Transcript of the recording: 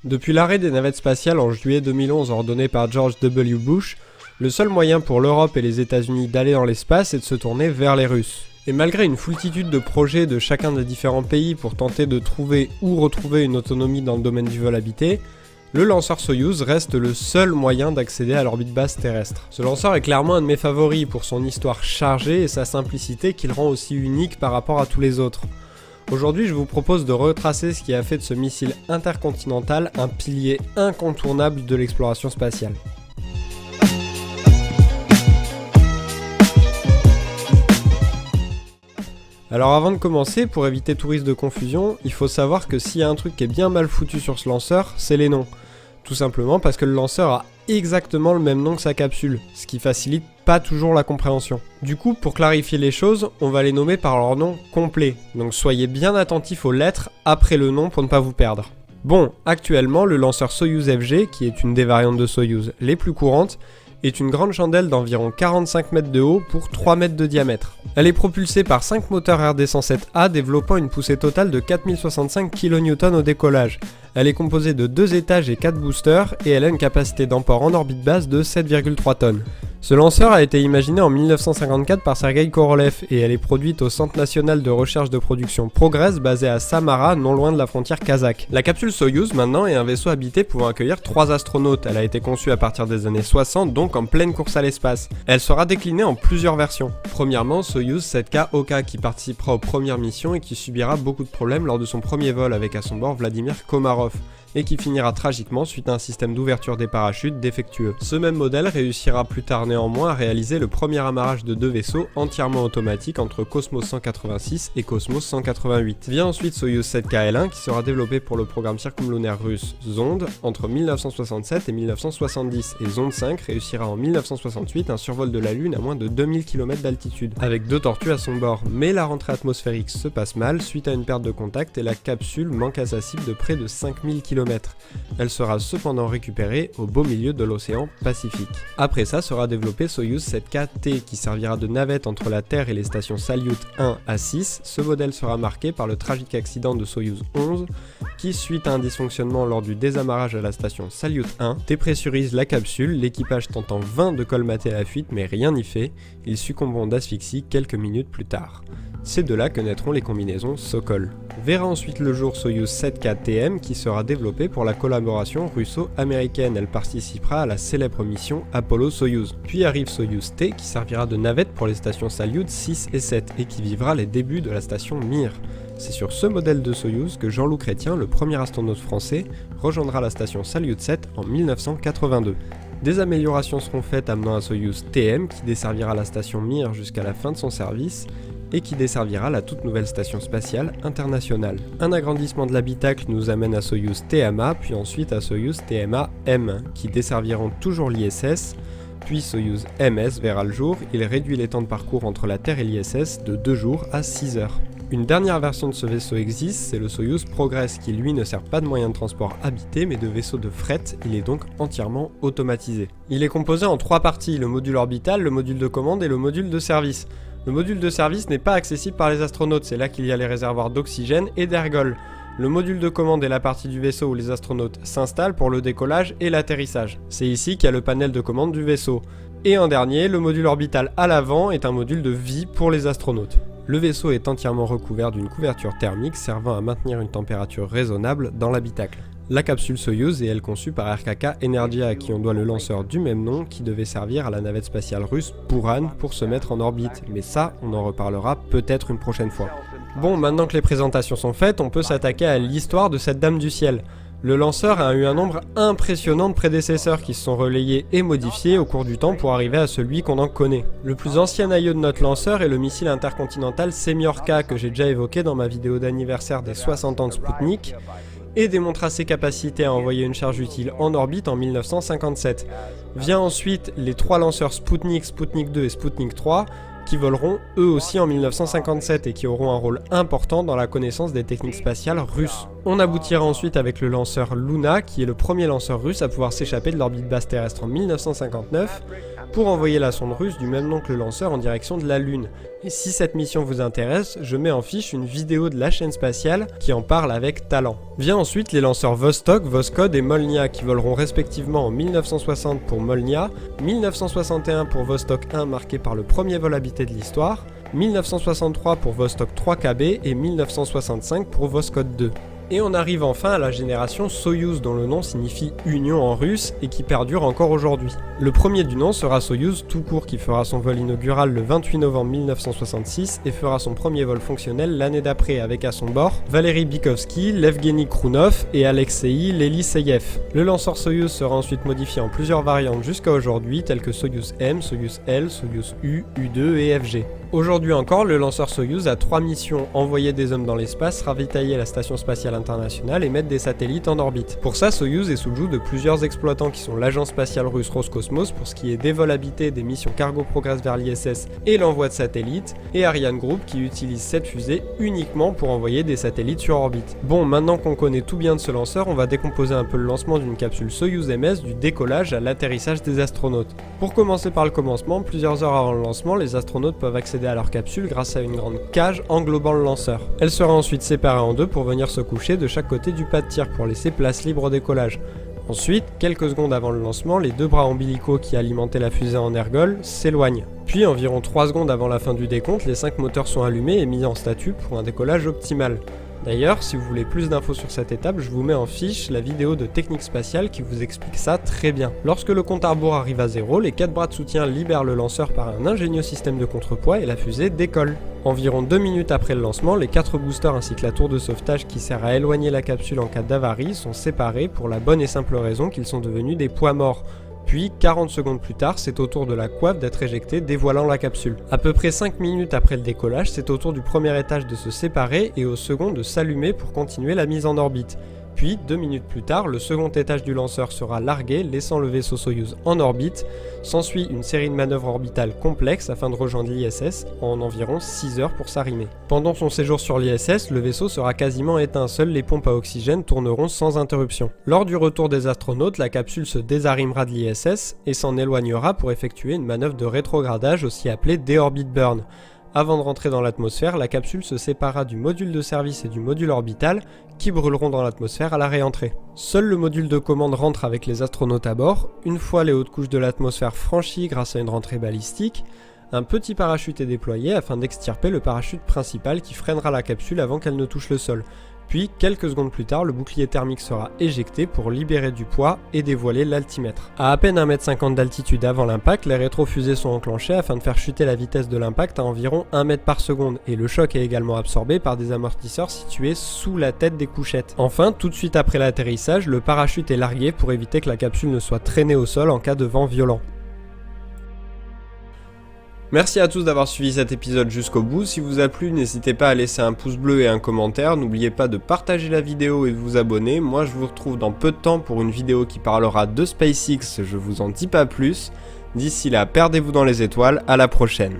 Depuis l'arrêt des navettes spatiales en juillet 2011 ordonné par George W. Bush, le seul moyen pour l'Europe et les États-Unis d'aller dans l'espace est de se tourner vers les Russes. Et malgré une foultitude de projets de chacun des différents pays pour tenter de trouver ou retrouver une autonomie dans le domaine du vol habité, le lanceur Soyouz reste le seul moyen d'accéder à l'orbite basse terrestre. Ce lanceur est clairement un de mes favoris pour son histoire chargée et sa simplicité qu'il rend aussi unique par rapport à tous les autres. Aujourd'hui, je vous propose de retracer ce qui a fait de ce missile intercontinental un pilier incontournable de l'exploration spatiale. Alors avant de commencer, pour éviter tout risque de confusion, il faut savoir que s'il y a un truc qui est bien mal foutu sur ce lanceur, c'est les noms. Tout simplement parce que le lanceur a exactement le même nom que sa capsule, ce qui facilite pas toujours la compréhension. Du coup, pour clarifier les choses, on va les nommer par leur nom complet, donc soyez bien attentifs aux lettres après le nom pour ne pas vous perdre. Bon, actuellement, le lanceur Soyouz FG, qui est une des variantes de Soyouz les plus courantes, est une grande chandelle d'environ 45 mètres de haut pour 3 mètres de diamètre. Elle est propulsée par 5 moteurs RD-107A développant une poussée totale de 4065 kN au décollage. Elle est composée de 2 étages et 4 boosters et elle a une capacité d'emport en orbite basse de 7,3 tonnes. Ce lanceur a été imaginé en 1954 par Sergueï Korolev et elle est produite au Centre national de recherche de production Progress basé à Samara, non loin de la frontière kazakh. La capsule Soyouz maintenant est un vaisseau habité pouvant accueillir 3 astronautes. Elle a été conçue à partir des années 60, donc en pleine course à l'espace. Elle sera déclinée en plusieurs versions. Premièrement, Soyouz 7K Oka qui participera aux premières missions et qui subira beaucoup de problèmes lors de son premier vol avec à son bord Vladimir Komarov, et qui finira tragiquement suite à un système d'ouverture des parachutes défectueux. Ce même modèle réussira plus tard néanmoins à réaliser le premier amarrage de 2 vaisseaux entièrement automatiques entre Cosmos 186 et Cosmos 188. Vient ensuite Soyouz 7K-L1 qui sera développé pour le programme circumlunaire russe Zond entre 1967 et 1970 et Zond 5 réussira en 1968 un survol de la Lune à moins de 2000 km d'altitude, avec 2 tortues à son bord. Mais la rentrée atmosphérique se passe mal suite à une perte de contact et la capsule manque à sa cible de près de 5000 km. Elle sera cependant récupérée au beau milieu de l'océan Pacifique. Après ça sera développé Soyouz 7K-T qui servira de navette entre la Terre et les stations Salyut 1 à 6. Ce modèle sera marqué par le tragique accident de Soyouz 11 qui, suite à un dysfonctionnement lors du désamarrage à la station Salyut 1, dépressurise la capsule, l'équipage tente en vain de colmater la fuite mais rien n'y fait, ils succomberont d'asphyxie quelques minutes plus tard. C'est de là que naîtront les combinaisons Sokol. Verra ensuite le jour Soyouz 7K-TM qui sera développée pour la collaboration russo-américaine. Elle participera à la célèbre mission Apollo-Soyouz. Puis arrive Soyouz T qui servira de navette pour les stations Salyut 6 et 7 et qui vivra les débuts de la station Mir. C'est sur ce modèle de Soyouz que Jean-Loup Chrétien, le premier astronaute français, rejoindra la station Salyut 7 en 1982. Des améliorations seront faites amenant à Soyouz TM qui desservira la station Mir jusqu'à la fin de son service et qui desservira la toute nouvelle station spatiale internationale. Un agrandissement de l'habitacle nous amène à Soyouz TMA, puis ensuite à Soyouz TMA-M, qui desserviront toujours l'ISS, puis Soyouz MS verra le jour. Il réduit les temps de parcours entre la Terre et l'ISS de 2 jours à 6 heures. Une dernière version de ce vaisseau existe, c'est le Soyouz Progress qui lui ne sert pas de moyen de transport habité mais de vaisseau de fret, il est donc entièrement automatisé. Il est composé en 3 parties, le module orbital, le module de commande et le module de service. Le module de service n'est pas accessible par les astronautes, c'est là qu'il y a les réservoirs d'oxygène et d'ergol. Le module de commande est la partie du vaisseau où les astronautes s'installent pour le décollage et l'atterrissage. C'est ici qu'il y a le panel de commande du vaisseau. Et en dernier, le module orbital à l'avant est un module de vie pour les astronautes. Le vaisseau est entièrement recouvert d'une couverture thermique servant à maintenir une température raisonnable dans l'habitacle. La capsule Soyouz est elle conçue par RKK Energia à qui on doit le lanceur du même nom qui devait servir à la navette spatiale russe Buran pour se mettre en orbite, mais ça on en reparlera peut-être une prochaine fois. Bon, maintenant que les présentations sont faites, on peut s'attaquer à l'histoire de cette dame du ciel. Le lanceur a eu un nombre impressionnant de prédécesseurs qui se sont relayés et modifiés au cours du temps pour arriver à celui qu'on en connaît. Le plus ancien aïeux de notre lanceur est le missile intercontinental Semyorka que j'ai déjà évoqué dans ma vidéo d'anniversaire des 60 ans de Sputnik, et démontra ses capacités à envoyer une charge utile en orbite en 1957. Vient ensuite les 3 lanceurs Sputnik, Sputnik 2 et Sputnik 3 qui voleront eux aussi en 1957 et qui auront un rôle important dans la connaissance des techniques spatiales russes. On aboutira ensuite avec le lanceur Luna, qui est le premier lanceur russe à pouvoir s'échapper de l'orbite basse terrestre en 1959, pour envoyer la sonde russe du même nom que le lanceur en direction de la Lune. Et si cette mission vous intéresse, je mets en fiche une vidéo de la chaîne spatiale qui en parle avec talent. Vient ensuite les lanceurs Vostok, Voskhod et Molnia qui voleront respectivement en 1960 pour Molnia, 1961 pour Vostok 1 marqué par le premier vol habité de l'histoire, 1963 pour Vostok 3KB et 1965 pour Voskhod 2. Et on arrive enfin à la génération Soyouz dont le nom signifie Union en russe et qui perdure encore aujourd'hui. Le premier du nom sera Soyouz tout court qui fera son vol inaugural le 28 novembre 1966 et fera son premier vol fonctionnel l'année d'après avec à son bord Valery Bykovsky, Levgeny Krounov et Alexei Leliseyev. Le lanceur Soyouz sera ensuite modifié en plusieurs variantes jusqu'à aujourd'hui telles que Soyouz M, Soyouz L, Soyouz U, U2 et FG. Aujourd'hui encore, le lanceur Soyouz a 3 missions: envoyer des hommes dans l'espace, ravitailler la station spatiale internationale et mettre des satellites en orbite. Pour ça, Soyouz est sous le joug de plusieurs exploitants qui sont l'agence spatiale russe Roscosmos pour ce qui est des vols habités, des missions cargo progress vers l'ISS et l'envoi de satellites, et Ariane Group qui utilise cette fusée uniquement pour envoyer des satellites sur orbite. Bon, maintenant qu'on connaît tout bien de ce lanceur, on va décomposer un peu le lancement d'une capsule Soyouz MS du décollage à l'atterrissage des astronautes. Pour commencer par le commencement, plusieurs heures avant le lancement, les astronautes peuvent accéder à leur capsule grâce à une grande cage englobant le lanceur. Elle sera ensuite séparée en deux pour venir se coucher de chaque côté du pas de tir pour laisser place libre au décollage. Ensuite, quelques secondes avant le lancement, les deux bras ombilicaux qui alimentaient la fusée en ergol s'éloignent. Puis, environ 3 secondes avant la fin du décompte, les 5 moteurs sont allumés et mis en statut pour un décollage optimal. D'ailleurs, si vous voulez plus d'infos sur cette étape, je vous mets en fiche la vidéo de Technique Spatiale qui vous explique ça très bien. Lorsque le compte à rebours arrive à 0, les 4 bras de soutien libèrent le lanceur par un ingénieux système de contrepoids et la fusée décolle. Environ 2 minutes après le lancement, les 4 boosters ainsi que la tour de sauvetage qui sert à éloigner la capsule en cas d'avarie sont séparés pour la bonne et simple raison qu'ils sont devenus des poids morts. Puis, 40 secondes plus tard, c'est au tour de la coiffe d'être éjectée, dévoilant la capsule. À peu près 5 minutes après le décollage, c'est au tour du premier étage de se séparer et au second de s'allumer pour continuer la mise en orbite. Puis, 2 minutes plus tard, le second étage du lanceur sera largué, laissant le vaisseau Soyouz en orbite. S'ensuit une série de manœuvres orbitales complexes afin de rejoindre l'ISS en environ 6 heures pour s'arrimer. Pendant son séjour sur l'ISS, le vaisseau sera quasiment éteint, seules les pompes à oxygène tourneront sans interruption. Lors du retour des astronautes, la capsule se désarrimera de l'ISS et s'en éloignera pour effectuer une manœuvre de rétrogradage aussi appelée déorbit burn. Avant de rentrer dans l'atmosphère, la capsule se séparera du module de service et du module orbital qui brûleront dans l'atmosphère à la réentrée. Seul le module de commande rentre avec les astronautes à bord. Une fois les hautes couches de l'atmosphère franchies grâce à une rentrée balistique, un petit parachute est déployé afin d'extirper le parachute principal qui freinera la capsule avant qu'elle ne touche le sol. Puis, quelques secondes plus tard, le bouclier thermique sera éjecté pour libérer du poids et dévoiler l'altimètre. À peine 1,50 m d'altitude avant l'impact, les rétrofusées sont enclenchées afin de faire chuter la vitesse de l'impact à environ 1 m par seconde, et le choc est également absorbé par des amortisseurs situés sous la tête des couchettes. Enfin, tout de suite après l'atterrissage, le parachute est largué pour éviter que la capsule ne soit traînée au sol en cas de vent violent. Merci à tous d'avoir suivi cet épisode jusqu'au bout. Si vous a plu, n'hésitez pas à laisser un pouce bleu et un commentaire. N'oubliez pas de partager la vidéo et de vous abonner. Moi, je vous retrouve dans peu de temps pour une vidéo qui parlera de SpaceX. Je vous en dis pas plus. D'ici là, perdez-vous dans les étoiles. À la prochaine.